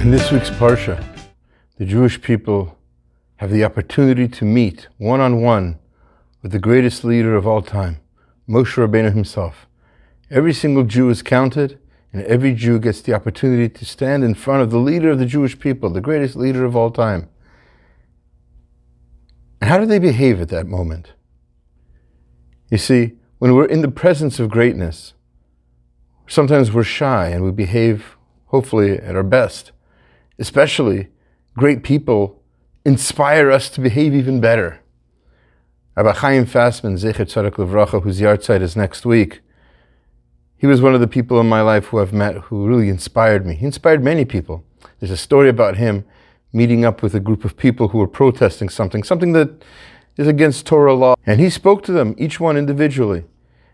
In this week's Parsha, the Jewish people have the opportunity to meet one-on-one with the greatest leader of all time, Moshe Rabbeinu himself. Every single Jew is counted, and every Jew gets the opportunity to stand in front of the leader of the Jewish people, the greatest leader of all time. And how do they behave at that moment? You see, when we're in the presence of greatness, sometimes we're shy and we behave, hopefully, at our best. Especially, great people inspire us to behave even better. Rabbi Chaim Fassman, Zecher Tzadok Livracha, whose yahrzeit is next week, he was one of the people in my life who I've met who really inspired me. He inspired many people. There's a story about him meeting up with a group of people who were protesting something that is against Torah law. And he spoke to them, each one individually.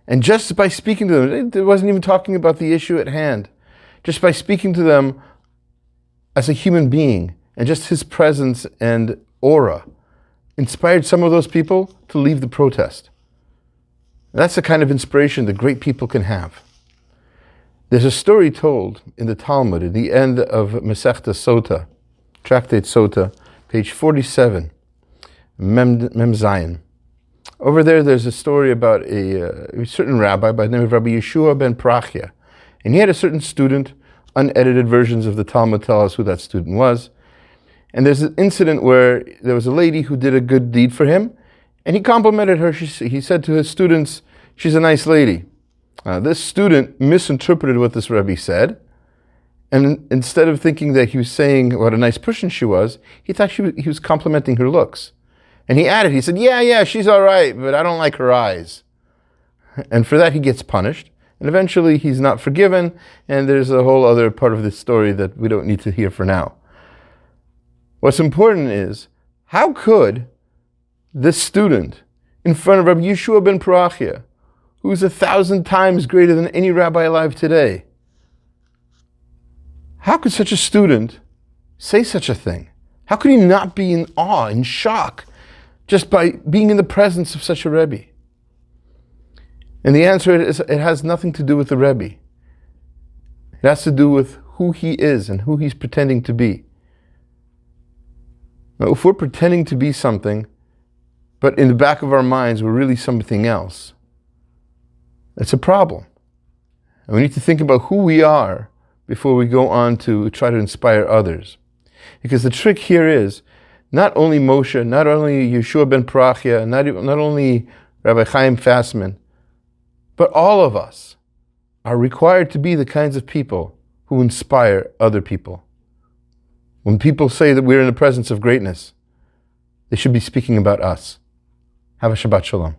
And just by speaking to them, it wasn't even talking about the issue at hand. Just by speaking to them as a human being, and just his presence and aura inspired some of those people to leave the protest. That's the kind of inspiration that great people can have. There's a story told in the Talmud at the end of Masechta Sota, Tractate Sota, page 47, Mem Zayin. Over there's a story about a certain rabbi by the name of Rabbi Yeshua ben Prachia. And he had a certain student. Unedited versions of the Talmud tell us who that student was. And there's an incident where there was a lady who did a good deed for him, and he complimented her. He said to his students, "She's a nice lady." This student misinterpreted what this Rabbi said, and instead of thinking that he was saying what a nice person she was, he thought he was complimenting her looks. And he added, he said, yeah, she's all right, but I don't like her eyes. And for that he gets punished. And eventually he's not forgiven, and there's a whole other part of this story that we don't need to hear for now. What's important is, how could this student, in front of Rabbi Yeshua ben Parachia, who's 1,000 times greater than any rabbi alive today, how could such a student say such a thing? How could he not be in awe, in shock, just by being in the presence of such a Rebbe? And the answer is, it has nothing to do with the Rebbe. It has to do with who he is and who he's pretending to be. Now, if we're pretending to be something, but in the back of our minds we're really something else, that's a problem. And we need to think about who we are before we go on to try to inspire others. Because the trick here is, not only Moshe, not only Yeshua ben Parachia, not only Rabbi Chaim Fassman, but all of us are required to be the kinds of people who inspire other people. When people say that we're in the presence of greatness, they should be speaking about us. Have a Shabbat Shalom.